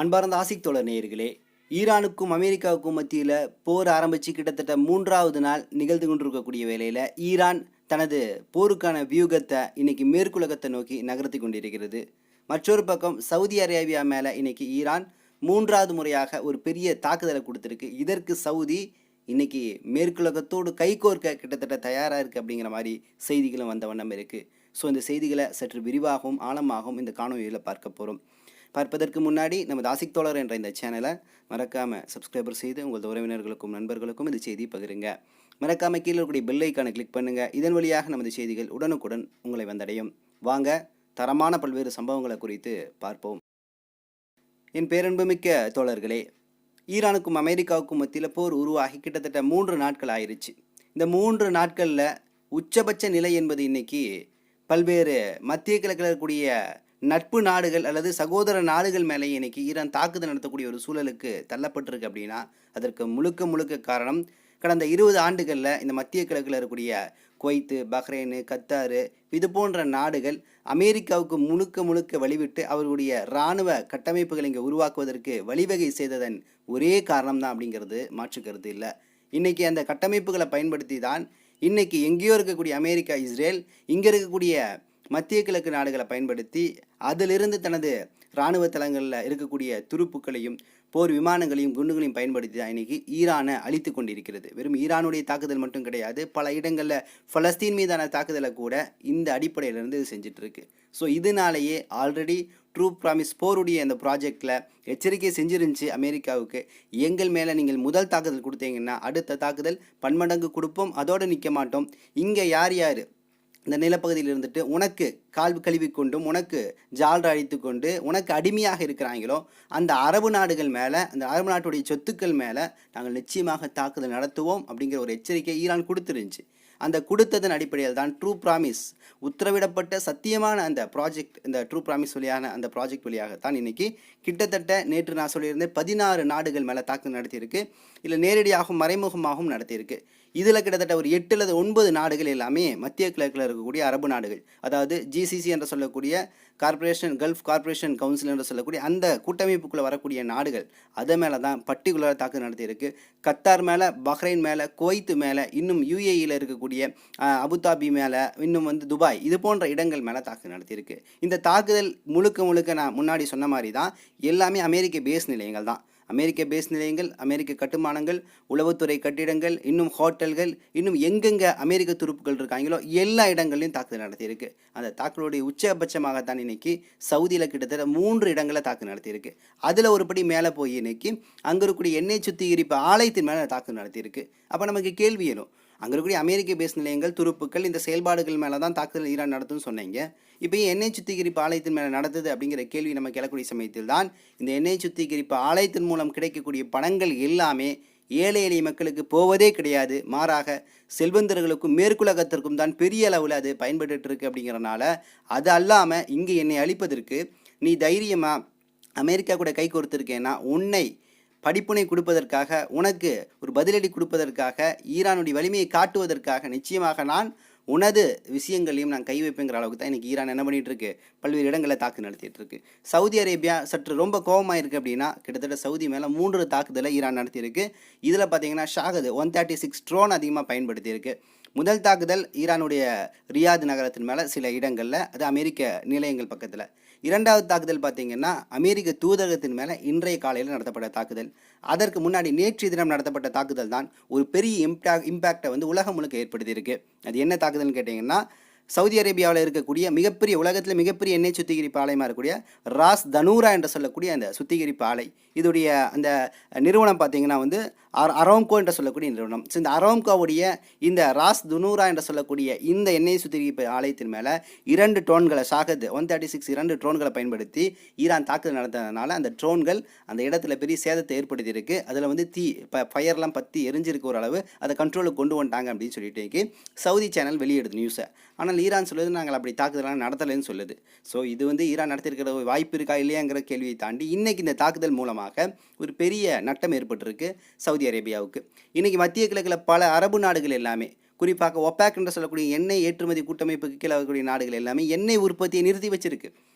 அன்பார்ந்த ஆசிக் தோழர் நேயர்களே, ஈரானுக்கும் அமெரிக்காவுக்கும் மத்தியில் போர் ஆரம்பித்து கிட்டத்தட்ட 3வது நாள் நிகழ்ந்து கொண்டிருக்கக்கூடிய வேளையில் ஈரான் தனது போருக்கான வியூகத்தை இன்னைக்கு மேற்குலகத்தை நோக்கி நகர்த்தி கொண்டிருக்கிறது. மற்றொரு பக்கம் சவுதி அரேபியா மேலே இன்னைக்கு ஈரான் 3வது முறையாக ஒரு பெரிய தாக்குதலை கொடுத்துருக்கு. இதற்கு சவுதி இன்னைக்கு மேற்குலகத்தோடு கைகோர்க்க கிட்டத்தட்ட தயாராக இருக்குது அப்படிங்கிற மாதிரி செய்திகளும் வந்த வண்ணம் இருக்குது. ஸோ இந்த செய்திகளை சற்று விரிவாகவும் ஆழமாகவும் இந்த காணொலியில் பார்க்க போகிறோம். பார்ப்பதற்கு முன்னாடி நமது ஆசிக் தோழர் என்ற இந்த சேனலை மறக்காமல் சப்ஸ்கிரைபர் செய்து உங்கள் உறவினர்களுக்கும் நண்பர்களுக்கும் இந்த செய்தி பகிருங்க. மறக்காமல் கீழே இருக்கக்கூடிய பெல் ஐக்கானை கிளிக் பண்ணுங்கள். இதன் வழியாக நமது செய்திகள் உடனுக்குடன் உங்களை வந்தடையும். வாங்க தரமான பல்வேறு சம்பவங்களை குறித்து பார்ப்போம். என் பேரன்புமிக்க தோழர்களே, ஈரானுக்கும் அமெரிக்காவுக்கும் மத்தியில் போர் உருவாகி கிட்டத்தட்ட 3 நாட்கள் ஆயிடுச்சு. இந்த 3 நாட்களில் உச்சபட்ச நிலை என்பது இன்னைக்கு பல்வேறு மத்திய கிழக்கில் இருக்கக்கூடிய நட்பு நாடுகள் அல்லது சகோதர நாடுகள் மேலே இன்னைக்கு ஈரான் தாக்குதல் நடத்தக்கூடிய ஒரு சூழலுக்கு தள்ளப்பட்டிருக்கு. அப்படின்னா அதற்கு முழுக்க காரணம் கடந்த 20 ஆண்டுகளில் இந்த மத்திய கிழக்கில் இருக்கக்கூடிய குவைத்து, பஹ்ரைனு, கத்தாரு இது போன்ற நாடுகள் அமெரிக்காவுக்கு முழுக்க வழிவிட்டு அவர்களுடைய இராணுவ கட்டமைப்புகளை இங்கே உருவாக்குவதற்கு வழிவகை செய்ததன் ஒரே காரணம் தான் அப்படிங்கிறது மாற்றுக்கிறது இல்லை. இன்றைக்கி அந்த கட்டமைப்புகளை பயன்படுத்தி தான் இன்றைக்கி எங்கேயோ இருக்கக்கூடிய அமெரிக்கா, இஸ்ரேல் இங்கே இருக்கக்கூடிய மத்திய கிழக்கு நாடுகளை பயன்படுத்தி அதிலிருந்து தனது இராணுவ தளங்களில் இருக்கக்கூடிய துருப்புக்களையும் போர் விமானங்களையும் குண்டுகளையும் பயன்படுத்தி தான் இன்றைக்கி ஈரானை அழித்து கொண்டிருக்கிறது. வெறும் ஈரானுடைய தாக்குதல் மட்டும் கிடையாது, பல இடங்களில் பலஸ்தீன் மீதான தாக்குதலை கூட இந்த அடிப்படையிலிருந்து இது செஞ்சிட்ருக்கு. ஸோ இதனாலேயே ஆல்ரெடி ட்ரூ ப்ராமிஸ் போருடைய அந்த ப்ராஜெக்டில் எச்சரிக்கை செஞ்சிருந்துச்சு அமெரிக்காவுக்கு. எங்கள் மேலே நீங்கள் முதல் தாக்குதல் கொடுத்தீங்கன்னா அடுத்த தாக்குதல் பன்மடங்கு கொடுப்போம், அதோடு நிற்க மாட்டோம். இங்கே யார் இந்த நிலப்பகுதியில் இருந்துட்டு உனக்கு கால் கழுவி கொண்டும் உனக்கு ஜால்ரா அழித்து கொண்டு உனக்கு அடிமையாக இருக்கிறாங்களோ அந்த அரபு நாடுகள் மேலே, அந்த அரபு நாட்டுடைய சொத்துக்கள் மேலே நாங்கள் நிச்சயமாக தாக்குதல் நடத்துவோம் அப்படிங்கிற ஒரு எச்சரிக்கை ஈரான் கொடுத்துருந்துச்சு. அந்த கொடுத்ததன் அடிப்படையில் தான் ட்ரூ ப்ராமிஸ் உத்தரவிடப்பட்ட சத்தியமான அந்த ப்ராஜெக்ட், இந்த ட்ரூ ப்ராமிஸ் வழியான அந்த ப்ராஜெக்ட் வழியாகத்தான் இன்றைக்கி கிட்டத்தட்ட நேற்று நான் சொல்லியிருந்தேன் 16 நாடுகள் மேலே தாக்குதல் நடத்தியிருக்கு. இல்லை நேரடியாகவும் மறைமுகமாகவும் நடத்தியிருக்கு. இதில் கிட்டத்தட்ட ஒரு 8 அல்லது 9 நாடுகள் எல்லாமே மத்திய கிழக்கில் இருக்கக்கூடிய அரபு நாடுகள், அதாவது ஜிசிசி என்று சொல்லக்கூடிய கார்பரேஷன், கல்ஃப் கார்பரேஷன் கவுன்சில் என்று சொல்லக்கூடிய அந்த கூட்டமைப்புக்குள்ளே வரக்கூடிய நாடுகள் அதை மேலே தான் பர்டிகுலராக தாக்குதல் நடத்தியிருக்கு. கத்தார் மேலே, பஹ்ரைன் மேலே, குவைத்து மேலே, இன்னும் யுஏஇயில் இருக்கக்கூடிய அபுதாபி மேலே, இன்னும் துபாய் இது போன்ற இடங்கள் மேலே தாக்குதல் நடத்தியிருக்கு. இந்த தாக்குதல் முழுக்க நான் முன்னாடி சொன்ன மாதிரி தான் எல்லாமே அமெரிக்க பேஸ் நிலையங்கள் தான். அமெரிக்க பேஸ் நிலையங்கள், அமெரிக்க கட்டுமானங்கள், உளவுத்துறை கட்டிடங்கள், இன்னும் ஹோட்டல்கள், இன்னும் எங்கெங்கே அமெரிக்க துருப்புகள் இருக்காங்களோ எல்லா இடங்கள்லையும் தாக்குதல் நடத்தியிருக்கு. அந்த தாக்குதலுடைய உச்சபட்சமாகத்தான் இன்னைக்கு சவுதியில் கிட்டத்தட்ட 3 இடங்களில் தாக்குதல் நடத்தியிருக்கு. அதில் ஒருபடி மேலே போய் இன்னைக்கு அங்கே இருக்கக்கூடிய எண்ணெய் சுத்திகரிப்பு ஆலயத்தின் மேலே தாக்குதல் நடத்தியிருக்கு. அப்போ நமக்கு கேள்வி எழும், அங்கே இருக்கக்கூடிய அமெரிக்க பேஸ் நிலையங்கள், துருப்புக்கள், இந்த செயல்பாடுகள் மேலே தான் தாக்குதல் ஈரான் நடத்தும்னு சொன்னீங்க. இப்போ எண்ணெய் சுத்திகரிப்பு ஆலயத்தின் மேலே நடத்துது அப்படிங்கிற கேள்வி நமக்கு எழக்கூடிய சமயத்தில் தான் இந்த எண்ணெய் சுத்திகரிப்பு ஆலயத்தின் மூலம் கிடைக்கக்கூடிய பணங்கள் எல்லாமே ஏழை எளிய மக்களுக்கு போவதே கிடையாது. மாறாக செல்வந்தர்களுக்கும் மேற்குலகத்திற்கும் தான் பெரிய அளவில் அது பயன்பட்டு இருக்கு. அப்படிங்கிறனால அது அல்லாமல் இங்கே என்னை அழிப்பதற்கு நீ தைரியமாக அமெரிக்கா கூட கை கோர்த்துருக்கேன்னா உன்னை படிப்புனை கொடுப்பதற்காக, உனக்கு ஒரு பதிலடி கொடுப்பதற்காக, ஈரானுடைய வலிமையை காட்டுவதற்காக நிச்சயமாக நான் உனது விஷயங்களையும் நான் கை வைப்பேங்கிற அளவுக்கு தான் இன்றைக்கி ஈரான் என்ன பண்ணிகிட்டு இருக்கு, பல்வேறு இடங்களில் தாக்குதல் நடத்திட்டு இருக்கு. சவுதி அரேபியா சற்று ரொம்ப கோபமாக இருக்குது. அப்படின்னா கிட்டத்தட்ட சவுதி மேலே 3 தாக்குதலை ஈரான் நடத்தியிருக்கு. இதில் பார்த்தீங்கன்னா ஷாகது 136 ட்ரோன் அதிகமாக பயன்படுத்தியிருக்கு. முதல் தாக்குதல் ஈரானுடைய ரியாத் நகரத்தின் மேலே சில இடங்களில், அது அமெரிக்க நிலையங்கள் பக்கத்தில். 2வது தாக்குதல் பார்த்திங்கன்னா அமெரிக்க தூதரகத்தின் மேலே இன்றைய காலையில் நடத்தப்பட்ட தாக்குதல். அதற்கு முன்னாடி நேற்று தினம் நடத்தப்பட்ட தாக்குதல் தான் ஒரு பெரிய இம்பேக்டை உலகம் முழுக்க ஏற்படுத்தியிருக்கு. அது என்ன தாக்குதல்னு கேட்டிங்கன்னா, சவுதி அரேபியாவில் இருக்கக்கூடிய மிகப்பெரிய, உலகத்தில் மிகப்பெரிய எண்ணெய் சுத்திகரிப்பு ஆலையமாக இருக்கக்கூடிய ராஸ் தனூரா என்று சொல்லக்கூடிய அந்த சுத்திகரிப்பு ஆலை, இதோடைய அந்த நிறுவனம் பார்த்திங்கன்னா அரோம்கோ என்று சொல்லக்கூடிய நிறுவனம். ஸோ இந்த அரோம்கோவுடைய இந்த ராஸ் துனூரா என்று சொல்லக்கூடிய இந்த எண்ணெய் சுத்திகரிப்பு ஆலயத்தின் மேலே 2 ட்ரோன்களை, ஷாகத் 136 2 ட்ரோன்களை பயன்படுத்தி ஈரான் தாக்குதல் நடத்தினதுனால அந்த ட்ரோன்கள் அந்த இடத்துல பெரிய சேதத்தை ஏற்படுத்தியிருக்கு. அதில் தீ ஃபயர்லாம் பற்றி எரிஞ்சிருக்க ஒரு அளவு அதை கண்ட்ரோலுக்கு கொண்டு வந்துட்டாங்க அப்படின்னு சொல்லிட்டு சவுதி சேனல் வெளியிடுது நியூஸை. ஆனால் ஈரான் சொல்லுது நாங்கள் அப்படி தாக்குதலாம் நடத்தலைன்னு சொல்லுது. ஸோ இது ஈரான் நடத்திருக்கிற வாய்ப்பு இருக்கா இல்லையாங்கிற கேள்வியை தாண்டி இன்றைக்கி இந்த தாக்குதல் மூலமாக ஒரு பெரிய நட்டம் ஏற்பட்டிருக்கு சவுதி அரேபியாவுக்கு. இன்றைக்கி மத்திய கிழக்கில் பல அரபு நாடுகள் எல்லாமே, குறிப்பாக ஒபேக் என்று சொல்லக்கூடிய எண்ணெய் ஏற்றுமதி கூட்டமைப்புக்கு கீழே இருக்கக்கூடிய நாடுகள் எல்லாமே எண்ணெய் உற்பத்தியை நிறுத்தி வச்சிருக்கு.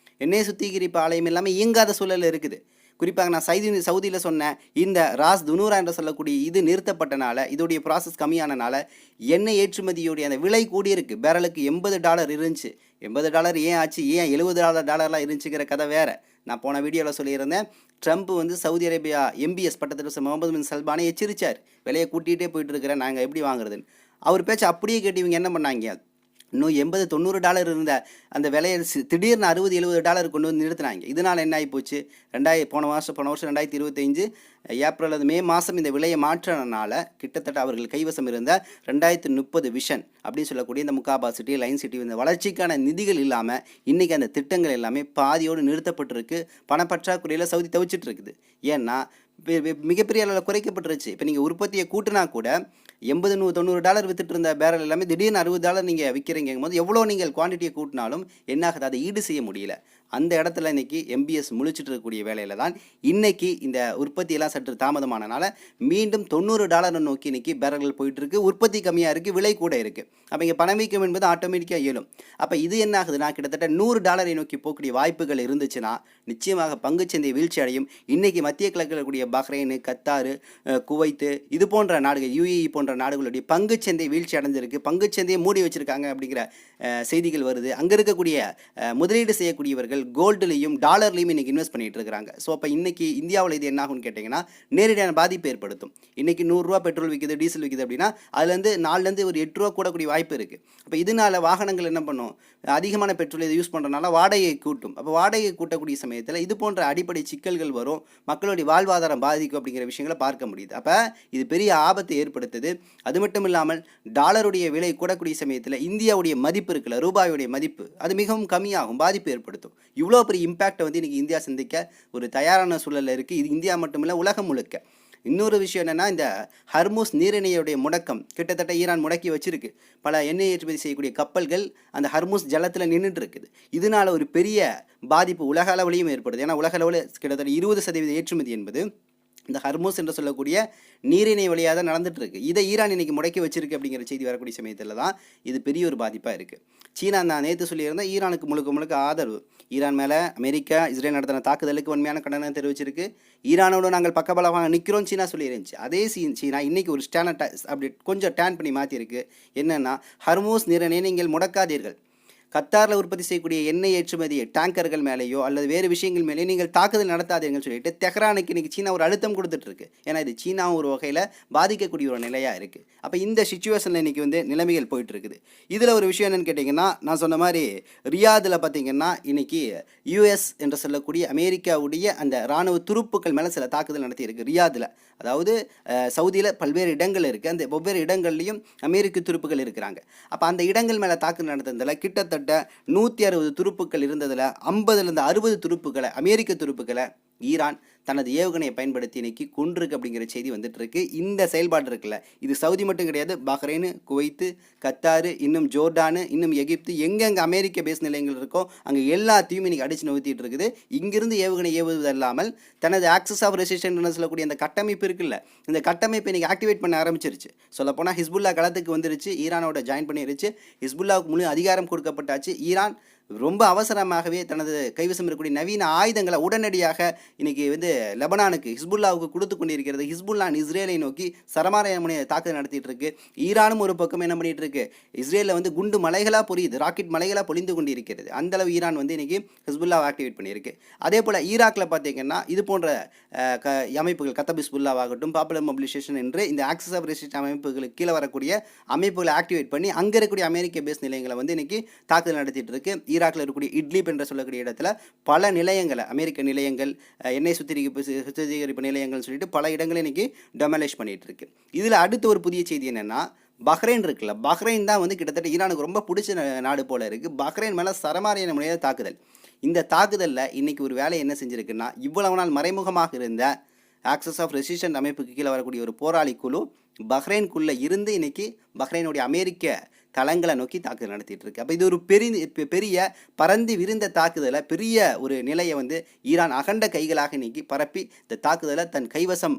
எண்ணெய் சுத்திகரிப்பு ஆலயம் எல்லாமே இயங்காத சூழலில் இருக்குது. குறிப்பாக நான் சவுதியில் சொன்னேன், இந்த ராஸ் துனூரா என்று சொல்லக்கூடிய இது நிறுத்தப்பட்டனால, இதோடைய ப்ராசஸ் கம்மியானனால எண்ணெய் ஏற்றுமதியுடைய அந்த விலை கூடியிருக்கு. பேரலுக்கு $80 இருந்துச்சு. $80 ஏன் ஆச்சு, ஏன் $70 இருந்துச்சுங்கிற கதை வேறு. நான் போன வீடியோவில் சொல்லியிருந்தேன், ட்ரம்ப் வந்து சவுதி அரேபியா MBS பட்டத்தரசர் முகமது பின் சல்மானை எச்சரித்தார், விலையை கூட்டிகிட்டே போயிட்டு இருக்கிறேன், நாங்கள் எப்படி வாங்குறதுன்னு. அவர் பேச்சு அப்படியே கேட்டு இவங்க என்ன பண்ணாங்க, இன்னும் $80-90 இருந்த அந்த விலையை திடீர்னு $60-70 கொண்டு வந்து நிறுத்தினாங்க. இதனால் என்ன ஆகி போச்சு, போன வருஷம் 2025 ஏப்ரல் மே மாதம் இந்த விலையை மாற்றினால கிட்டத்தட்ட அவர்கள் கைவசம் இருந்த 2030 விஷன் அப்படின்னு சொல்லக்கூடிய இந்த முக்காபா சிட்டி, லைன் சிட்டி, இந்த வளர்ச்சிக்கான நிதிகள் இல்லாமல் இன்றைக்கி அந்த திட்டங்கள் எல்லாமே பாதியோடு நிறுத்தப்பட்டிருக்கு. பணப்பற்றாக்குறையில் சவுதி தவிச்சிட்டு இருக்குது. ஏன்னா மிகப்பெரிய அளவில் குறைக்கப்பட்டுருச்சு. இப்போ நீங்கள் உற்பத்தியை கூட்டினா கூட $80-90 வித்துட்டு இருந்த பேரல் எல்லாமே திடீர்னு $60 நீங்கள் விற்கிறீங்கும் போது எவ்வளோ நீங்கள் குவான்டிட்டியை கூட்டினாலும் என்னாகுது, அதை ஈடு செய்ய முடியல. அந்த இடத்துல இன்றைக்கி MBS முழிச்சிட்டு இருக்கக்கூடிய வேலையில் தான் இன்றைக்கி இந்த உற்பத்தியெல்லாம் சற்று தாமதமானனால மீண்டும் $90 நோக்கி இன்றைக்கி பேரல்கள் போயிட்டுருக்கு. உற்பத்தி கம்மியாக இருக்குது, விலை கூட இருக்குது. அப்போ இங்கே பணவீக்கம் என்பது ஆட்டோமேட்டிக்காக இயலும். அப்போ இது என்ன ஆகுதுன்னா கிட்டத்தட்ட $100 நோக்கி போகக்கூடிய வாய்ப்புகள் இருந்துச்சுன்னா நிச்சயமாக பங்குச்சந்தை வீழ்ச்சி அடையும். இன்றைக்கி மத்திய கிழக்கில் இருக்கக்கூடிய பஹ்ரைன், கத்தார், குவைத்து இது போன்ற நாடுகள், UAE போன்ற நாடுகளுடைய பங்குச்சந்தை வீழ்ச்சி அடைஞ்சிருக்கு. பங்குச்சந்தையை மூடி வச்சிருக்காங்க அப்படிங்கிற செய்திகள் வருது. அங்கே இருக்கக்கூடிய முதலீடு செய்யக்கூடியவர்கள் கோல்டுலையும் டாலர்லையும் இன்றைக்கி இன்வெஸ்ட் பண்ணிட்டு இருக்கிறாங்க. ஸோ அப்போ இன்றைக்கி இந்தியாவில் இது என்ன ஆகும்னு கேட்டிங்கன்னா நேரடியான பாதிப்பு ஏற்படுத்தும். இன்றைக்கி $100 பெட்ரோல் விற்கிது, டீசல் விற்கிது அப்படின்னா அதுலேருந்து $4 ஒரு $8 கூடக்கூடிய வாய்ப்பு இருக்குது. அப்போ இதனால் வாகனங்கள் என்ன பண்ணும், அதிகமான பெட்ரோல் இதை யூஸ் பண்ணுறதுனால வாடகையை கூட்டும். அப்போ வாடகையை கூட்டக்கூடிய சமயத்தில் இது போன்ற அடிப்படை சிக்கல்கள் வரும், மக்களுடைய வாழ்வாதாரம் பாதிக்கும் அப்படிங்கிற விஷயங்களை பார்க்க முடியுது. அப்போ இது பெரிய ஆபத்தை ஏற்படுத்துது. அது மட்டும் இல்லாமல் டாலருடைய விலை கூடக்கூடிய சமயத்தில் இந்தியாவுடைய மதிப்பு இருக்குல்ல, ரூபாயுடைய மதிப்பு அது மிகவும் கம்மியாகும், பாதிப்பு ஏற்படுத்தும். இவ்வளோ பெரிய இம்பேக்டை வந்து இன்றைக்கி இந்தியா சந்திக்க ஒரு தயாரான சூழலில் இருக்குது. இது இந்தியா மட்டுமில்லை, உலகம் முழுக்க. இன்னொரு விஷயம் என்னென்னா, இந்த ஹர்மூஸ் நீரிணையுடைய முடக்கம் கிட்டத்தட்ட ஈரான் முடக்கி வச்சிருக்கு. பல எண்ணெய் ஏற்றுமதி செய்யக்கூடிய கப்பல்கள் அந்த ஹர்மூஸ் ஜலத்தில் நின்றுட்டு இருக்குது. இதனால் ஒரு பெரிய பாதிப்பு உலக அளவிலையும் ஏற்படுது. ஏன்னா உலக அளவில் கிட்டத்தட்ட 20% ஏற்றுமதி என்பது இந்த ஹர்மூஸ் என்று சொல்லக்கூடிய நீரிணை வழியாக தான் நடந்துட்டு இருக்கு. இதை ஈரான் இன்னைக்கு முடக்கி வச்சிருக்கு அப்படிங்கிற செய்தி வரக்கூடிய சமயத்தில் தான் இது பெரிய ஒரு பாதிப்பாக இருக்குது. சீனா, நான் நேற்று சொல்லியிருந்தேன், ஈரானுக்கு முழுக்க ஆதரவு. ஈரான் மேலே அமெரிக்கா, இஸ்ரேல் நடத்தின தாக்குதலுக்கு உண்மையான கண்டனம் தெரிவிச்சிருக்கு. ஈரானோடு நாங்கள் பக்கபலமாக நிற்கிறோம் சீனா சொல்லியிருந்துச்சு. அதே சீனா இன்னைக்கு ஒரு ஸ்டாண்டர்ட் அப்படி கொஞ்சம் டேன் பண்ணி மாற்றிருக்கு. என்னென்னா, ஹர்மூஸ் நீரிணையை நீங்கள் முடக்காதீர்கள், கத்தாரில் உற்பத்தி செய்யக்கூடிய எண்ணெய் ஏற்றுமதி டேங்கர்கள் மேலேயோ அல்லது வேறு விஷயங்கள் மேலேயோ நீங்கள் தாக்குதல் நடத்தாதீங்கன்னு சொல்லிட்டு தெஹ்ரானுக்கு இன்றைக்கி சீனா ஒரு அழுத்தம் கொடுத்துட்ருக்கு. ஏன்னா இது சீனாவும் ஒரு வகையில் பாதிக்கக்கூடிய ஒரு நிலையாக இருக்குது. அப்போ இந்த சிச்சுவேஷனில் இன்றைக்கி வந்து நிலைமைகள் போயிட்டுருக்குது. இதில் ஒரு விஷயம் என்னென்னு கேட்டிங்கன்னா, நான் சொன்ன மாதிரி ரியாதில் பார்த்திங்கன்னா இன்றைக்கி US என்று சொல்லக்கூடிய அமெரிக்காவுடைய அந்த இராணுவ துருப்புக்கள் மேலே சில தாக்குதல் நடத்தியிருக்கு ரியாதில். அதாவது சவுதியில் பல்வேறு இடங்கள் இருக்குது, அந்த ஒவ்வொரு இடங்கள்லையும் அமெரிக்க துருப்புகள் இருக்கிறாங்க. அப்போ அந்த இடங்கள் மேலே தாக்குதல் நடத்துறதுல கிட்டத்தட்ட 160 துருப்புக்கள் இருந்ததில் 50-60 துருப்புக்களை, அமெரிக்க துருப்புக்களை ஈரான் தனது ஏவுகணையை பயன்படுத்தி இன்னைக்கு கொன்றிருக்கு அப்படிங்கிற செய்தி வந்துட்டு இருக்கு. இந்த செயல்பாடு இருக்குல்ல, இது சவுதி மட்டும் கிடையாது, பஹ்ரைனு, குவைத்து, கத்தாரு, இன்னும் ஜோர்டானு, இன்னும் எகிப்து, எங்கெங்கே அமெரிக்க பேஸ் நிலையங்கள் இருக்கோ அங்கே எல்லாத்தையும் இன்னைக்கு அடிச்சு நோத்திட்டு இருக்குது. இங்கிருந்து ஏவுகணை ஏவுவது இல்லாமல் தனது ஆக்சஸ் ஆஃப் ரெசிஸ்டன்ஸ் சொல்லக்கூடிய அந்த கட்டமைப்பு இருக்குல்ல, இந்த கட்டமைப்பை இன்னைக்கு ஆக்டிவேட் பண்ண ஆரம்பிச்சிருச்சு. சொல்லப்போனால் ஹிஸ்புல்லா களத்துக்கு வந்துருச்சு, ஈரானோட ஜாயின் பண்ணிருச்சு, ஹிஸ்புல்லாவுக்கு முழு அதிகாரம் கொடுக்கப்பட்டாச்சு. ஈரான் ரொம்ப அவசரமாகவே தனது கைவசம் இருக்கக்கூடிய நவீன ஆயுதங்களை உடனடியாக இன்னைக்கு வந்து லெபனானுக்கு, ஹிஸ்புல்லாவுக்கு கொடுத்து கொண்டிருக்கிறது. ஹிஸ்புல்லா இஸ்ரேலை நோக்கி சரமாரியான தாக்குதல் நடத்திட்டு இருக்கு. ஈரானும் ஒரு பக்கம் என்ன பண்ணிட்டு இருக்கு, இஸ்ரேலில் வந்து குண்டு மலைகளாக பொழியுது, ராக்கெட் மலைகளாக பொழிந்து கொண்டிருக்கிறது. அந்த அளவு ஈரான் வந்து இன்னைக்கு ஹிஸ்புல்லாவை ஆக்டிவேட் பண்ணியிருக்கு. அதே போல் ஈராக்கில் பார்த்தீங்கன்னா இது போன்ற அமைப்புகள், கத்தப் ஹிஸ்புல்லாவாகட்டும், பாப்புலர் மொபிலைசேஷன் என்று இந்த ஆக்சஸ் ஆஃப் ரெசிஸ்டன்ஸ் அமைப்புகளுக்கு கீழே வரக்கூடிய அமைப்புகளை ஆக்டிவேட் பண்ணி அங்கே இருக்கக்கூடிய அமெரிக்க பேஸ் நிலையங்களை வந்து இன்னைக்கு தாக்குதல் நடத்திட்டு இருக்கு. ஈராக்கில் இருக்கக்கூடிய இட்லிப் என்று சொல்லக்கூடிய இடத்துல பல நிலையங்களை, அமெரிக்க நிலையங்கள், எண்ணெய் சுத்திகரிப்பு நிலையங்கள்னு சொல்லிட்டு பல இடங்களை இன்னைக்கு டெமாலிஷ் பண்ணிட்டு இருக்கு. இதில் அடுத்த ஒரு புதிய செய்தி என்னன்னா, பஹ்ரைன் இருக்குல்ல, பஹ்ரைன் தான் வந்து கிட்டத்தட்ட ஈரானுக்கு ரொம்ப பிடிச்ச நாடு போல இருக்குது. பஹ்ரைன் மேலே சரமாரியான முறையாக தாக்குதல். இந்த தாக்குதலில் இன்றைக்கி ஒரு வேலை என்ன செஞ்சுருக்குன்னா, இவ்வளவு நாள் மறைமுகமாக இருந்த ஆக்சஸ் ஆஃப் ரெசிஸ்டன்ட் அமைப்புக்கு கீழே வரக்கூடிய ஒரு போராளி குழு பஹ்ரைனுக்குள்ளே இருந்து இன்றைக்கி பஹ்ரைனுடைய அமெரிக்க தளங்களை நோக்கி தாக்குதல் நடத்திட்டு இருக்கு. அப்போ இது ஒரு பெரிய பரந்தி விரிந்த தாக்குதலை, பெரிய ஒரு நிலையை வந்து ஈரான் அகண்ட கைகளாக இன்னைக்கு பரப்பி இந்த தாக்குதலை தன் கைவசம்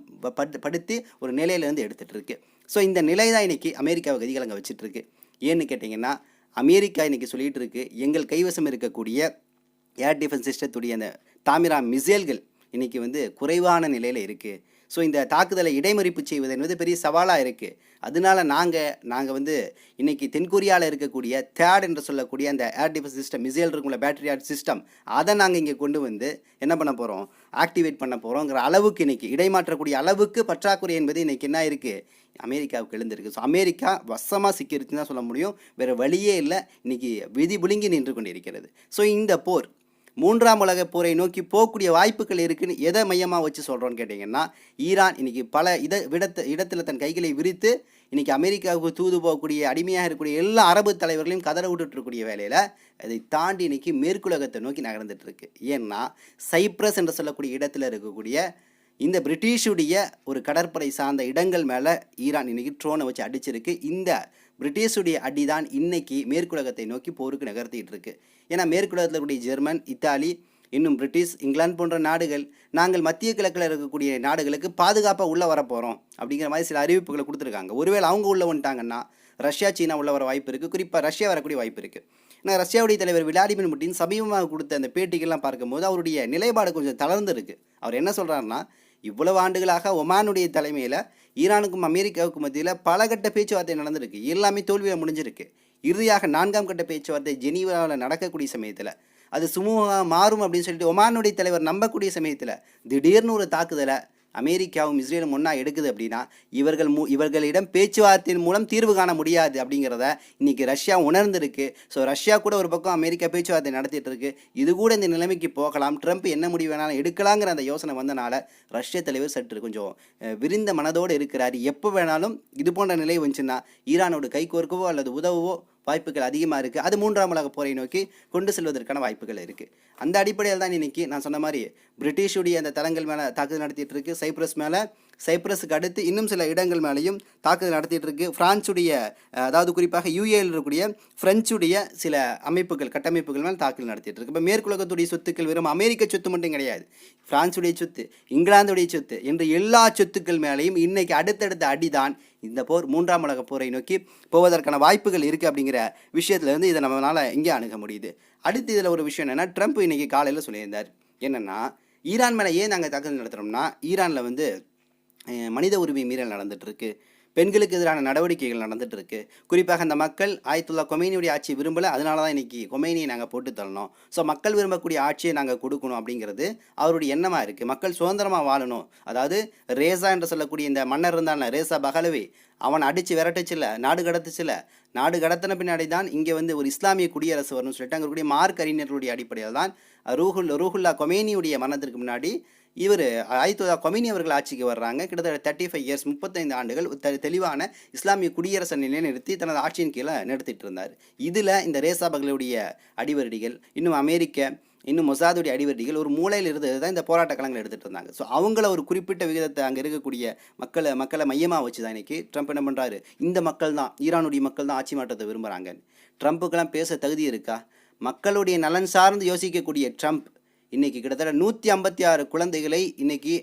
படுத்தி ஒரு நிலையிலேருந்து எடுத்துகிட்டு இருக்கு. ஸோ இந்த நிலை தான் இன்னைக்கு அமெரிக்காவை கதிகள் அங்கே வச்சுட்டு இருக்கு. ஏன்னு கேட்டிங்கன்னா, அமெரிக்கா இன்னைக்கு சொல்லிட்டு இருக்கு, எங்கள் கைவசம் இருக்கக்கூடிய ஏர் டிஃபென்ஸ் சிஸ்டத்துடைய அந்த தாமிரா மிசைல்கள் இன்றைக்கி வந்து குறைவான நிலையில் இருக்குது. ஸோ இந்த தாக்குதலை இடைமறிப்பு செய்வது என்பது பெரிய சவாலாக இருக்குது. அதனால நாங்கள் வந்து இன்றைக்கி தென்கொரியாவில் இருக்கக்கூடிய தேட் என்று சொல்லக்கூடிய அந்த ஏர் டிஃபென்ஸ் சிஸ்டம், மிசைல் இருக்கும்ல, பேட்டரி ஆர்ட் சிஸ்டம், அதை நாங்கள் இங்கே கொண்டு வந்து என்ன பண்ண போகிறோம், ஆக்டிவேட் பண்ண போகிறோங்கிற அளவுக்கு இன்றைக்கி இடைமாற்றக்கூடிய அளவுக்கு பற்றாக்குறை என்பது இன்றைக்கி என்ன இருக்குது, அமெரிக்காவுக்கு எழுந்திருக்கு. ஸோ அமெரிக்கா வசமாக சிக்கிருச்சுன்னு தான் சொல்ல முடியும். வேறு வழியே இல்லை. இன்றைக்கி விதி புழுங்கி நின்று கொண்டு இருக்கிறது. ஸோ இந்த போர் 3ஆம் உலகப் போரை நோக்கி போகக்கூடிய வாய்ப்புகள் இருக்குன்னு எதை மையமாக வச்சு சொல்கிறோன்னு கேட்டிங்கன்னா, ஈரான் இன்றைக்கி பல இடத்துல தன் கைகளை விரித்து இன்றைக்கி அமெரிக்காவுக்கு தூது போகக்கூடிய, அடிமையாக இருக்கக்கூடிய எல்லா அரபு தலைவர்களையும் கதற விட்டுட்டுருக்கூடிய வேலையில் அதை தாண்டி இன்றைக்கி மேற்குலகத்தை நோக்கி நகர்ந்துட்டுருக்கு. ஏன்னா சைப்ரஸ் என்று சொல்லக்கூடிய இடத்துல இருக்கக்கூடிய இந்த பிரிட்டிஷுடைய ஒரு கடற்படை சார்ந்த இடங்கள் மேலே ஈரான் இன்றைக்கி ட்ரோனை வச்சு அடிச்சிருக்கு. இந்த பிரிட்டிஷுடைய அடி தான் இன்றைக்கி மேற்குலகத்தை நோக்கி போருக்கு நகர்த்திட்டு இருக்கு. ஏன்னா மேற்குலகத்தில் இருக்கக்கூடிய ஜெர்மன், இத்தாலி, இன்னும் பிரிட்டிஷ், இங்கிலாந்து போன்ற நாடுகள் நாங்கள் மத்திய கிழக்கில் இருக்கக்கூடிய நாடுகளுக்கு பாதுகாப்பாக உள்ளே வரப்போகிறோம் அப்படிங்கிற மாதிரி சில அறிவிப்புகளை கொடுத்துருக்காங்க. ஒருவேளை அவங்க உள்ளே வந்துட்டாங்கன்னா ரஷ்யா, சீனா உள்ள வர வாய்ப்பு இருக்குது. குறிப்பாக ரஷ்யா வரக்கூடிய வாய்ப்பு இருக்குது. ஏன்னா ரஷ்யாவுடைய தலைவர் விளாடிமிர் புட்டின் சமீபமாக கொடுத்த அந்த பேட்டிகள்லாம் பார்க்கும்போது அவருடைய நிலைப்பாடு கொஞ்சம் தளர்ந்துருக்கு. அவர் என்ன சொல்கிறாருன்னா, இவ்வளவு ஆண்டுகளாக ஒமானுடைய தலைமையில் ஈரானுக்கும் அமெரிக்காவுக்கும் மத்தியில் பல கட்ட பேச்சுவார்த்தை நடந்திருக்கு. எல்லாமே தோல்வியில் முடிஞ்சிருக்கு. இறுதியாக 4ஆம் கட்ட பேச்சுவார்த்தை ஜெனீவாவில் நடக்கக்கூடிய சமயத்தில் அது சுமூகமாக மாறும் அப்படின்னு சொல்லிட்டு ஒமானுடைய தலைவர் நம்பக்கூடிய சமயத்தில் திடீர்னு ஒரு தாக்குதலை அமெரிக்காவும் இஸ்ரேலும் ஒன்றா எடுக்குது அப்படின்னா இவர்களிடம் பேச்சுவார்த்தையின் மூலம் தீர்வு காண முடியாது அப்படிங்கிறத இன்றைக்கி ரஷ்யா உணர்ந்துருக்கு. ஸோ ரஷ்யா கூட ஒரு பக்கம் அமெரிக்கா பேச்சுவார்த்தை நடத்திட்டு இருக்கு. இது கூட இந்த நிலைமைக்கு போகலாம், ட்ரம்ப் என்ன முடிவு வேணாலும் எடுக்கலாங்கிற அந்த யோசனை வந்தனால ரஷ்ய தலைவர் சற்று கொஞ்சம் விரிந்த மனதோடு இருக்கிறார். எப்போ வேணாலும் இது போன்ற நிலை வந்துச்சுன்னா ஈரானோடு கைகோர்க்கவோ அல்லது உதவவோ வாய்ப்புகள் அதிகமாக இருக்குது. அது 3ஆம் உலக போரை நோக்கி கொண்டு செல்வதற்கான வாய்ப்புகள் இருக்குது. அந்த அடிப்படையில் தான் இன்றைக்கி நான் சொன்ன மாதிரி பிரிட்டிஷுடைய அந்த தளங்கள் மேலே தாக்குதல் நடத்திட்டு இருக்கு. சைப்ரஸ் மேலே, சைப்ரஸுக்கு அடுத்து இன்னும் சில இடங்கள் மேலேயும் தாக்குதல் நடத்திட்டு இருக்கு. ஃப்ரான்ஸுடைய, அதாவது குறிப்பாக யூஏயில் இருக்கக்கூடிய ஃப்ரெஞ்சுடைய சில அமைப்புகள், கட்டமைப்புகள் மேலே தாக்குதல் நடத்திட்டு இருக்கு. இப்போ மேற்குலகத்துடைய சொத்துக்கள் வெறும் அமெரிக்க சொத்து மட்டும் கிடையாது, ஃப்ரான்ஸுடைய சொத்து, இங்கிலாந்துடைய சொத்து என்று எல்லா சொத்துக்கள் மேலேயும் இன்றைக்கி அடுத்தடுத்த அடிதான் இந்த போர் 3ஆம் உலக போரை நோக்கி போவதற்கான வாய்ப்புகள் இருக்குது. அப்படிங்கிற விஷயத்துலேருந்து இதை நம்மளால் இங்கே அணுக முடியுது. அடுத்து இதில் ஒரு விஷயம் என்னென்னா, ட்ரம்ப் இன்றைக்கி காலையில் சொல்லியிருந்தார் என்னென்னா, ஈரான் மேலே ஏன் நாங்கள் தாக்குதல் நடத்துகிறோம்னா, ஈரானில் வந்து மனித உரிமை மீறல் நடந்துகிட்ருக்கு, பெண்களுக்கு எதிரான நடவடிக்கைகள் நடந்துகிட்ருக்கு. குறிப்பாக அந்த மக்கள் ஆயத்துல்லா கொமேனியுடைய ஆட்சி விரும்பலை, அதனால தான் இன்றைக்கி கொமேனியை நாங்கள் போட்டு தள்ளணும். ஸோ மக்கள் விரும்பக்கூடிய ஆட்சியை நாங்கள் கொடுக்கணும் அப்படிங்கிறது அவருடைய எண்ணமாக இருக்குது. மக்கள் சுதந்திரமாக வாழணும். அதாவது ரேசா என்று சொல்லக்கூடிய இந்த மன்னர் இருந்தான ரேசா பகலவி, அவன் அடித்து விரட்டுச்சில்ல, நாடு கடத்துச்சில்ல, நாடு கடத்தின பின்னாடி தான் இங்கே வந்து ஒரு இஸ்லாமிய குடியரசு வரணும்னு சொல்லிட்டு அங்கே இருக்கக்கூடிய மார்க் அறிஞர்களுடைய அடிப்படையில் தான் ரூஹுல்லா கொமேனியுடைய மரணத்திற்கு முன்னாடி இவர் ஆயத்துல்லா கொமேனி அவர்கள் ஆட்சிக்கு வர்றாங்க. கிட்டத்தட்ட 35 இயர்ஸ், 35 ஆண்டுகள் தெளிவான இஸ்லாமிய குடியரசை நிலைநிறுத்தி தனது ஆட்சியின் கீழே நடத்திட்டு இருந்தார். இதில் இந்த ரேசா பகலுடைய அடிவருடிகள், இன்னும் அமெரிக்க, இன்னும் மொசாதுடைய அடிவருடிகள் ஒரு மூலையில் இருந்தது தான் இந்த போராட்ட களங்கள் எடுத்துகிட்டு இருந்தாங்க. ஸோ அவங்கள ஒரு குறிப்பிட்ட விகிதத்தை அங்கே இருக்கக்கூடிய மக்களை மையமாக வச்சு தான் இன்றைக்கி ட்ரம்ப் என்ன பண்ணுறாரு, இந்த மக்கள் தான், ஈரானுடைய மக்கள் தான் ஆட்சி மாற்றத்தை விரும்புகிறாங்க. ட்ரம்ப்புக்கெல்லாம் பேச தகுதி இருக்கா? மக்களுடைய நலன் சார்ந்து யோசிக்கக்கூடிய ட்ரம்ப் இன்றைக்கி கிட்டத்தட்ட 156 குழந்தைகளை இன்றைக்கி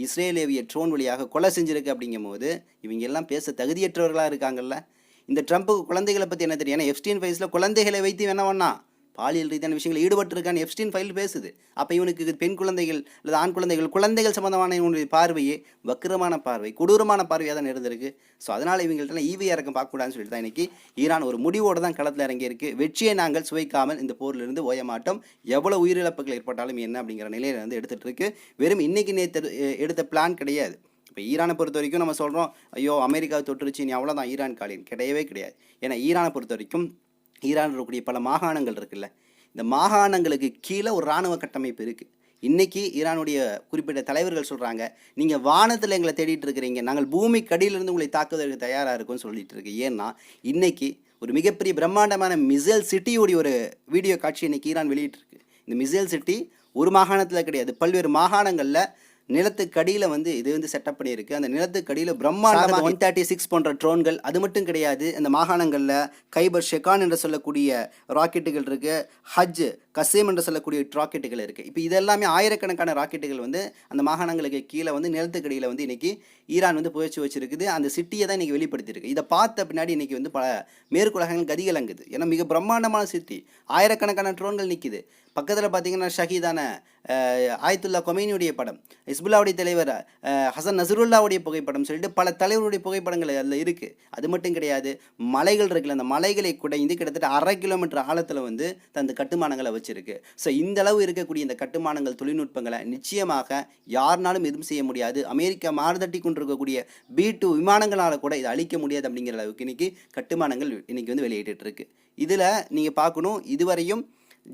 இஸ்ரேலேவிய ட்ரோன் வழியாக கொலை செஞ்சுருக்கு. அப்படிங்கும் போது இவங்க எல்லாம் பேச தகுதியற்றவர்களாக இருக்காங்கல்ல. இந்த ட்ரம்ப்புக்கு குழந்தைகளை பற்றி என்ன தெரியும்? ஏன்னா எப்ஸ்டீன் ஃபைல்ஸில் குழந்தைகளை வைத்து என்ன பண்ணா, பாலியல் ரீதியான விஷயங்கள் ஈடுபட்டிருக்கான்னு எப்ஸ்டீன் ஃபைல் பேசுது. அப்போ இவனுக்கு பெண் குழந்தைகள் அல்லது ஆண் குழந்தைகள் சம்மந்தமான இவனுடைய பார்வையே வக்கிரமான பார்வை, கொடூரமான பார்வையாக தான் இருந்திருக்கு. ஸோ அதனால் இவங்கள்ட்ட ஈவி இறக்கம் பார்க்கக்கூடாதுன்னு சொல்லிட்டு தான் இன்றைக்கி ஈரான் ஒரு முடிவோடு தான் களத்தில் இறங்கியிருக்கு. வெற்றியை நாங்கள் சுவைக்காமல் இந்த போரிலிருந்து ஓய மாட்டோம், எவ்வளோ உயிரிழப்புகள் ஏற்பட்டாலும் என்ன அப்படிங்கிற நிலையில் வந்து எடுத்துகிட்டு இருக்கு. வெறும் இன்றைக்கி நேற்று எடுத்த பிளான் கிடையாது. இப்போ ஈரானை பொறுத்த வரைக்கும் நம்ம சொல்கிறோம், ஐயோ அமெரிக்காவை தொட்டுருச்சு நீ அவ்வளோதான் ஈரான் காலின், கிடையவே கிடையாது. ஏன்னா ஈரானை பொறுத்த வரைக்கும் ஈரான் இருக்கக்கூடிய பல மாகாணங்கள் இருக்குல்ல, இந்த மாகாணங்களுக்கு கீழே ஒரு இராணுவ கட்டமைப்பு இருக்குது. இன்றைக்கி ஈரானுடைய குறிப்பிட்ட தலைவர்கள் சொல்கிறாங்க, நீங்கள் வானத்தில் எங்களை தேடிட்டு இருக்கிறீங்க, நாங்கள் பூமிக்கு அடியிலிருந்து உங்களை தாக்குவதற்கு தயாராக இருக்கும்னு சொல்லிட்டு இருக்கு. ஏன்னா இன்றைக்கி ஒரு மிகப்பெரிய பிரம்மாண்டமான மிசைல் சிட்டியோடைய ஒரு வீடியோ காட்சி இன்றைக்கி ஈரான் வெளியிட்டிருக்கு. இந்த மிசைல் சிட்டி ஒரு மாகாணத்தில் கிடையாது, பல்வேறு மாகாணங்களில் நிலத்துக்கடியில் வந்து இது வந்து செட்டப் பண்ணியிருக்கு. அந்த நிலத்துக்கடியில் பிரம்மாண்டமாக 136 போன்ற ட்ரோன்கள், அது மட்டும் கிடையாது, அந்த மாகாணங்களில் கைபர் ஷெகான் என்று சொல்லக்கூடிய ராக்கெட்டுகள் இருக்குது, ஹஜ் கசேம் என்று சொல்லக்கூடிய ராக்கெட்டுகள் இருக்குது. இப்போ இதெல்லாமே ஆயிரக்கணக்கான ராக்கெட்டுகள் வந்து அந்த மாகாணங்களுக்கு கீழே வந்து நிலத்துக்கடியில் வந்து இன்றைக்கி ஈரான் வந்து புயற்சி வச்சுருக்குது. அந்த சிட்டியை தான் இன்றைக்கி வெளிப்படுத்தியிருக்கு. இதை பார்த்த பின்னாடி இன்றைக்கி வந்து பல மேற்குலகங்கள் கதிகலங்குது. ஏன்னா மிக பிரம்மாண்டமான சிட்டி, ஆயிரக்கணக்கான ட்ரோன்கள் நிற்கிது. பக்கத்தில் பார்த்தீங்கன்னா ஷஹீதான ஆயத்துல்லா கொமைனியுடைய படம், ஹிஸ்புல்லாவுடைய தலைவர் ஹசன் நசருல்லாவுடைய புகைப்படம் சொல்லிட்டு பல தலைவருடைய புகைப்படங்கள் அதில் இருக்குது. அது மட்டும் கிடையாது, மலைகள் இருக்குல்ல, அந்த மலைகளை குடைந்து கிட்டத்தட்ட 1/2 கிலோமீட்டர் ஆழத்தில் வந்து தந்த கட்டுமானங்களை வச்சுருக்கு. ஸோ இந்த அளவு இருக்கக்கூடிய இந்த கட்டுமானங்கள் தொழில்நுட்பங்களை நிச்சயமாக யாருனாலும் எதுவும் செய்ய முடியாது. அமெரிக்கா மாறுதட்டி கொண்டிருக்கக்கூடிய B-2 விமானங்களால் கூட இதை அழிக்க முடியாது அப்படிங்கிற அளவுக்கு இன்றைக்கி கட்டுமானங்கள் இன்றைக்கி வந்து வெளியிட்டு இருக்கு. இதில் நீங்கள் பார்க்கணும், இதுவரையும்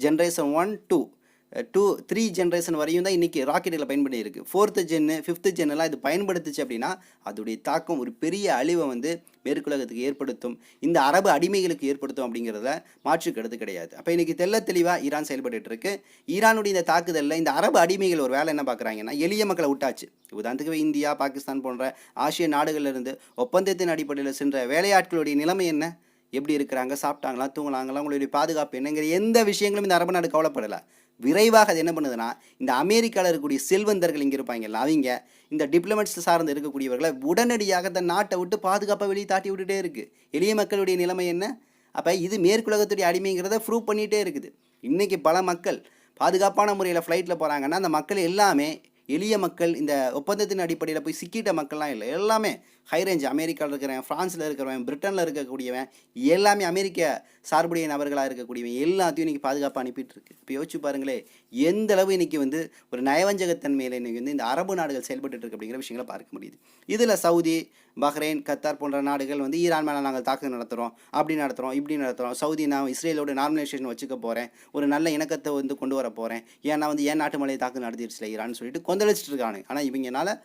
ஜென்ரேஷன் 1, 2, 3 ஜென்ரேஷன் வரையும் தான் இன்றைக்கி ராக்கெட்டுகளை பயன்படுத்தி இருக்குது. 4th ஜென்னு 5th ஜென்னெல்லாம் இது பயன்படுத்துச்சு அப்படின்னா அதோடைய தாக்கம் ஒரு பெரிய அழிவை வந்து மேற்குலகத்துக்கு ஏற்படுத்தும், இந்த அரபு அடிமைகளுக்கு ஏற்படுத்தும் அப்படிங்கிறத மாற்று கருத்து கிடையாது. அப்போ இன்றைக்கி தெளிவாக ஈரான் செயல்பட்டு இருக்கு. ஈரானுடைய இந்த தாக்குதலில் இந்த அரபு அடிமைகள் ஒரு வேலை என்ன பார்க்குறாங்கன்னா, எளிய மக்களை விட்டாச்சு. உதாரணத்துக்கு இந்தியா, பாகிஸ்தான் போன்ற ஆசிய நாடுகளிலிருந்து ஒப்பந்தத்தின் அடிப்படையில் சென்ற வேலையாட்களுடைய நிலைமை என்ன, எப்படி இருக்கிறாங்க, சாப்பிட்டாங்களா, தூங்கலாங்களா, உங்களுடைய பாதுகாப்பு என்னங்கிற எந்த விஷயங்களும் இந்த அரபு நாடு கவலைப்படலை. விரைவாக அது என்ன பண்ணுதுன்னா, இந்த அமெரிக்காவில் இருக்கக்கூடிய செல்வந்தர்கள் இங்கே இருப்பாங்கல்ல, அவங்க இந்த டிப்ளமேட்ஸ் சார்ந்து இருக்கக்கூடியவர்களை உடனடியாக தன் நாட்டை விட்டு பாதுகாப்பாக வெளியே தாட்டி விட்டுட்டே இருக்குது. எளிய மக்களுடைய நிலைமை என்ன? அப்போ இது மேற்குலகத்துடைய அடிமைங்கிறத ப்ரூவ் பண்ணிகிட்டே இருக்குது. இன்றைக்கி பல மக்கள் பாதுகாப்பான முறையில் ஃப்ளைட்டில் போகிறாங்கன்னா அந்த மக்கள் எல்லாமே எளிய மக்கள், இந்த ஒப்பந்தத்தின் அடிப்படையில் போய் சிக்கிட்ட மக்கள்லாம் இல்லை, எல்லாமே ஹை ரேஞ்ச், அமெரிக்காவில் இருக்கிறவன், ஃப்ரான்ஸில் இருக்கிறவன், பிரிட்டனில் இருக்கக்கூடியவன், எல்லாமே அமெரிக்க சார்புடைய நபர்களாக இருக்கக்கூடியவன் எல்லாத்தையும் இன்றைக்கி பாதுகாப்பாக அனுப்பிட்டு இருக்கு. இப்போ யோசிச்சு பாருங்களே, எந்த அளவு இன்றைக்கி வந்து ஒரு நயவஞ்சகத்தன்மையில் இன்றைக்கி வந்து இந்த அரபு நாடுகள் செயல்பட்டு இருக்கு அப்படிங்கிற விஷயங்களை பார்க்க முடியுது. இதில் சவுதி, பஹ்ரைன், கத்தார் போன்ற நாடுகள் வந்து ஈரான் மேலே நாங்கள் தாக்குதல் நடத்துகிறோம், அப்படி நடத்துகிறோம், இப்படி நடத்துகிறோம், சவுதி நான் இஸ்ரேலோட நார்மலைசேஷன் வச்சுக்க போகிறேன், ஒரு நல்ல இணக்கத்தை வந்து கொண்டு வர போகிறேன், ஏன்னா வந்து என் நாட்டு மேலே தாக்குதல் நடத்திடுச்சுல ஈரான்னு சொல்லிட்டு கொந்தளிச்சிட்டு இருக்கானு. ஆனால் இவங்கனால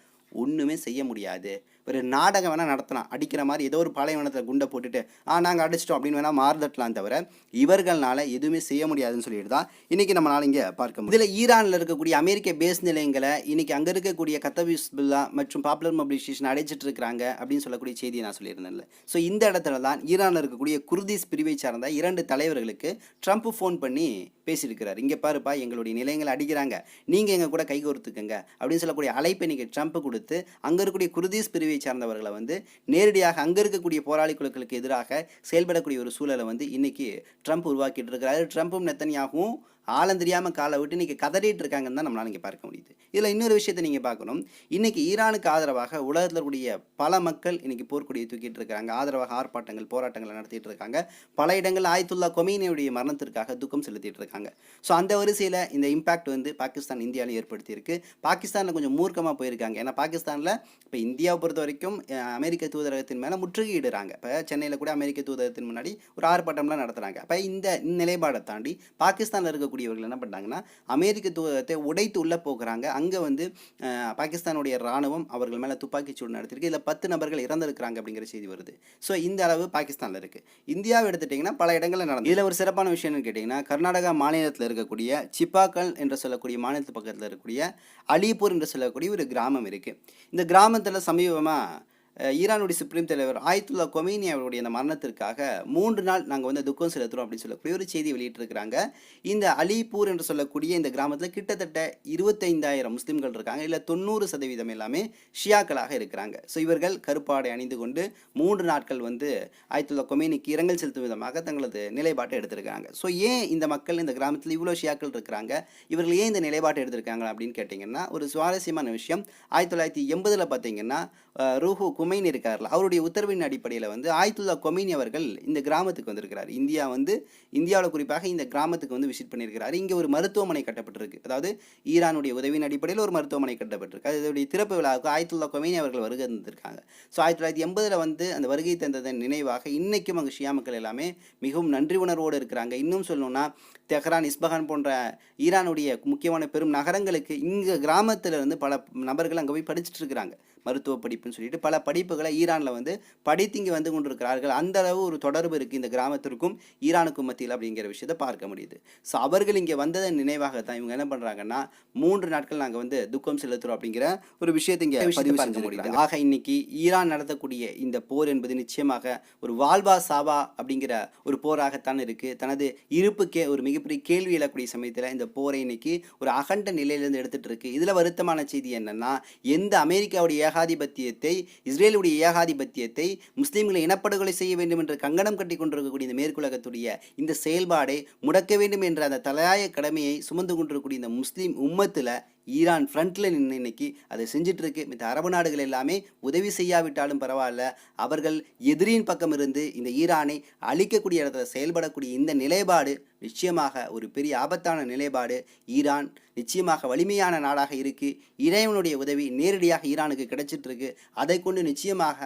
ஒன்றுமே செய்ய முடியாது. ஒரு நாடகம் வேணால் நடத்தலாம், அடிக்கிற மாதிரி ஏதோ ஒரு பாலைவனத்தில் குண்டை போட்டுட்டு நாங்கள் அடிச்சிட்டோம் அப்படின்னு வேணால் மாறுதட்டலாம், தவிர இவர்களால் எதுவுமே செய்ய முடியாதுன்னு சொல்லிட்டு தான் இன்றைக்கி நம்மளால் இங்கே பார்க்க முடியும். இதில் ஈரானில் இருக்கக்கூடிய அமெரிக்க பேஸ் நிலையங்களை இன்றைக்கி அங்கே இருக்கக்கூடிய கத்தார் ஹிஸ்புல்லா மற்றும் பாப்புலர் மொபிலைசேஷன் அடைச்சிட்டு இருக்கிறாங்க அப்படின்னு சொல்லக்கூடிய செய்தியை நான் சொல்லியிருந்தேன்ல. ஸோ இந்த இடத்துல தான் ஈரானில் இருக்கக்கூடிய குர்திஸ் பிரிவை சார்ந்த 2 தலைவர்களுக்கு ட்ரம்ப் ஃபோன் பண்ணி பேசியிருக்கிறார். இங்கே பாருப்பா, எங்களுடைய நிலையங்களை அடிக்கிறாங்க, நீங்கள் எங்கள் கூட கைகோர்த்துக்குங்க அப்படின்னு சொல்லக்கூடிய அழைப்பை இன்றைக்கி ட்ரம்ப் கொடுத்து அங்கே இருக்கக்கூடிய குர்திஸ் பிரிவை சார்ந்தவர்களை வந்து நேரடியாக அங்கே இருக்கக்கூடிய போராளி குழுக்களுக்கு எதிராக செயல்படக்கூடிய ஒரு சூழலை வந்து இன்னைக்கு ட்ரம்ப் உருவாக்கிட்டு இருக்கிறாரு. ட்ரம்ப்பும் நெத்தன்யாகவும் ஆழம் தெரியாமல் காலை விட்டு இன்றைக்கி கதறிட்டு இருக்காங்கன்னு தான் நம்மளால் இங்கே பார்க்க முடியுது. இதில் இன்னொரு விஷயத்தை நீங்கள் பார்க்கணும், இன்றைக்கி ஈரானுக்கு ஆதரவாக உலகத்தில் இருக்கக்கூடிய பல மக்கள் இன்றைக்கி போர்க்கொடியை தூக்கிட்டு இருக்காங்க, ஆதரவாக ஆர்ப்பாட்டங்கள், போராட்டங்களை நடத்திட்டு இருக்காங்க. பல இடங்கள் ஆயத்துல்லா கொமீனியுடைய மரணத்திற்காக துக்கம் செலுத்திட்டு இருக்காங்க. ஸோ அந்த வரிசையில் இந்த இம்பாக்ட் வந்து பாகிஸ்தான் இந்தியாவில் ஏற்படுத்தியிருக்கு. பாகிஸ்தானில் கொஞ்சம் மூர்க்கமாக போயிருக்காங்க. ஏன்னா பாகிஸ்தானில் இப்போ இந்தியாவை பொறுத்த வரைக்கும் அமெரிக்க தூதரகத்தின் மேலே முற்றுகையிடுறாங்க. இப்போ சென்னையில் கூட அமெரிக்க தூதரகத்தின் முன்னாடி ஒரு ஆர்ப்பாட்டம்லாம் நடத்துகிறாங்க. அப்போ இந்த நிலைப்பாடை தாண்டி பாகிஸ்தானில் இருக்கக்கூடியவர்கள் என்ன பண்ணுறாங்கன்னா, அமெரிக்க தூதரகத்தை உடைத்து உள்ளே போகிறாங்க. அங்கே வந்து பாகிஸ்தானுடைய இராணுவம் அவர்கள் மேலே துப்பாக்கிச்சூடு நடத்திருக்கு. இதில் 10 நபர்கள் இறந்திருக்கிறாங்க அப்படிங்கிற செய்தி வருது. ஸோ இந்த அளவு பாகிஸ்தானில் இருக்குது. இந்தியாவை எடுத்துட்டிங்கன்னா பல இடங்களில் நடந்து. இதில் ஒரு சிறப்பான விஷயம் என்னன்னு கேட்டிங்கன்னா, கர்நாடகா மாநிலத்தில் இருக்கக்கூடிய சிப்பாக்கல் என்று சொல்லக்கூடிய மாநிலத்து பக்கத்தில் இருக்கக்கூடிய அலிபூர் என்று சொல்லக்கூடிய ஒரு கிராமம் இருக்குது. இந்த கிராமத்தில் சமீபமாக ஈரானுடைய சுப்ரீம் தலைவர் ஆயத்துல்லா கொமேனி அவருடைய அந்த மரணத்திற்காக 3 நாள் நாங்கள் வந்து துக்கம் செலுத்துகிறோம் அப்படின்னு சொல்லக்கூடிய ஒரு செய்தி வெளியிட்டிருக்கிறாங்க. இந்த அலிபூர் என்று சொல்லக்கூடிய இந்த கிராமத்தில் கிட்டத்தட்ட 25,000 முஸ்லீம்கள் இருக்காங்க. இல்லை 90% எல்லாமே ஷியாக்களாக இருக்கிறாங்க. ஸோ இவர்கள் கருப்பாடை அணிந்து கொண்டு 3 நாட்கள் வந்து ஆயத்துல்லா கொமேனிக்கு இரங்கல் செலுத்தும் விதமாக தங்களது நிலைப்பாட்டை எடுத்திருக்காங்க. ஸோ ஏன் இந்த மக்கள் இந்த கிராமத்தில் இவ்வளோ ஷியாக்கள் இருக்கிறாங்க, இவர்கள் ஏன் இந்த நிலைப்பாட்டை எடுத்திருக்காங்க அப்படின்னு கேட்டிங்கன்னா, ஒரு சுவாரஸ்யமான விஷயம், 1980 பார்த்தீங்கன்னா ரூஹு குமைனி இருக்கார்ல, அவருடைய உத்தரவின் அடிப்படையில் வந்து ஆயத்துல்லா கொமேனி அவர்கள் இந்த கிராமத்துக்கு வந்திருக்கிறார். இந்தியாவில் குறிப்பாக இந்த கிராமத்துக்கு வந்து விசிட் பண்ணியிருக்கிறார். இங்கே ஒரு மருத்துவமனை கட்டப்பட்டிருக்கு. அதாவது ஈரானுடைய உதவியின் அடிப்படையில் ஒரு மருத்துவமனை கட்டப்பட்டிருக்கு. அதோடைய திறப்பு விழாவுக்கு ஆயத்துல்லா கொமேனி அவர்கள் வருகை தந்திருக்காங்க. ஸோ 1980 வந்து அந்த வருகை தந்ததன் நினைவாக இன்றைக்கும் அங்கே ஷியா மக்கள் எல்லாமே மிகவும் நன்றி உணர்வோடு இருக்கிறாங்க. இன்னும் சொல்லணும்னா தெஹ்ரான், இஸ்பஹான் போன்ற ஈரானுடைய முக்கியமான பெரும் நகரங்களுக்கு இங்கே கிராமத்தில் இருந்து பல நபர்கள் அங்கே போய் படிச்சுட்டு இருக்கிறாங்க. மருத்துவ படிப்புன்னு சொல்லிட்டு பல படிப்புகளை ஈரானில் வந்து படித்து இங்கே வந்து கொண்டிருக்கிறார்கள். அந்த அளவு ஒரு தொடர்பு இருக்குது இந்த கிராமத்திற்கும் ஈரானுக்கும் மத்தியில் அப்படிங்கிற விஷயத்தை பார்க்க முடியுது. ஸோ அவர்கள் இங்கே வந்ததன் நினைவாகத்தான் இவங்க என்ன பண்ணுறாங்கன்னா 3 நாட்கள் நாங்கள் வந்து துக்கம் செலுத்துகிறோம் அப்படிங்கிற ஒரு விஷயத்தை இங்கே பதிவு பார்க்க முடியுது. ஆக இன்னைக்கு ஈரான் நடத்தக்கூடிய இந்த போர் என்பது நிச்சயமாக ஒரு வாழ்வா சாவா அப்படிங்கிற ஒரு போராகத்தான் இருக்குது. தனது இருப்புக்கே ஒரு மிகப்பெரிய கேள்வி எழக்கூடிய சமயத்தில் இந்த போரை இன்னைக்கு ஒரு அகண்ட நிலையிலிருந்து எடுத்துகிட்டு இருக்கு. இதில் வருத்தமான செய்தி என்னன்னா, எந்த அமெரிக்காவுடைய ஏகாதிபத்தியத்தை, இஸ்ரேலுடைய ஏகாதிபத்தியத்தை, முஸ்லீம்களை இனப்படுகொலை செய்ய வேண்டும் என்று கங்கணம் கட்டி கொண்டிருக்கக்கூடிய இந்த மேற்குலகத்துடைய இந்த செயல்பாடை முடக்க வேண்டும் என்ற அந்த தலையாய கடமையை சுமந்து கொண்டிருக்கக்கூடிய இந்த முஸ்லீம் உம்மத்தில் ஈரான் ஃப்ரண்ட்டில் நின்று இன்னைக்கு அதை செஞ்சுட்டு இருக்கு. மற்ற அரபு நாடுகள் எல்லாமே உதவி செய்யாவிட்டாலும் பரவாயில்ல, அவர்கள் எதிரியின் பக்கம் இருந்து இந்த ஈரானை அழிக்கக்கூடிய இடத்துல செயல்படக்கூடிய இந்த நிலைப்பாடு நிச்சயமாக ஒரு பெரிய ஆபத்தான நிலைப்பாடு. ஈரான் நிச்சயமாக வலிமையான நாடாக இருக்குது. இறைவனுடைய உதவி நேரடியாக ஈரானுக்கு கிடைச்சிட்டு இருக்கு. அதை கொண்டு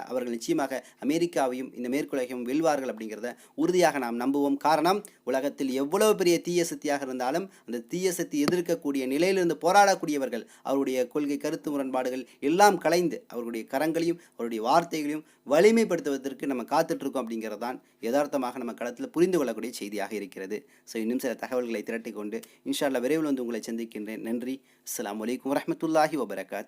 அவர்கள் நிச்சயமாக அமெரிக்காவையும் இந்த மேற்குலகையும் வெல்வார்கள் அப்படிங்கிறத உறுதியாக நாம் நம்புவோம். காரணம், உலகத்தில் எவ்வளவு பெரிய தீய சக்தியாக இருந்தாலும் அந்த தீய சக்தி எதிர்க்கக்கூடிய நிலையிலிருந்து போராடக்கூடியவர்கள், அவருடைய கொள்கை கருத்து முரண்பாடுகள் எல்லாம் கலைந்து அவருடைய கரங்களையும் அவருடைய வார்த்தைகளையும் வலிமைப்படுத்துவதற்கு நம்ம காத்துட்ருக்கோம் அப்படிங்கிறது தான் யதார்த்தமாக நம்ம களத்தில் புரிந்து கொள்ளக்கூடிய செய்தியாக இருக்கிறது. ஸோ இன்னும் சில தகவல்களை திரட்டி கொண்டு இன்ஷா அல்லாஹ் விரைவில் வந்து உங்களை சந்திக்கின்றேன். நன்றி. அஸ்ஸலாமு அலைக்கும் வரஹ்மத்துல்லாஹி வபரகாத்துஹு.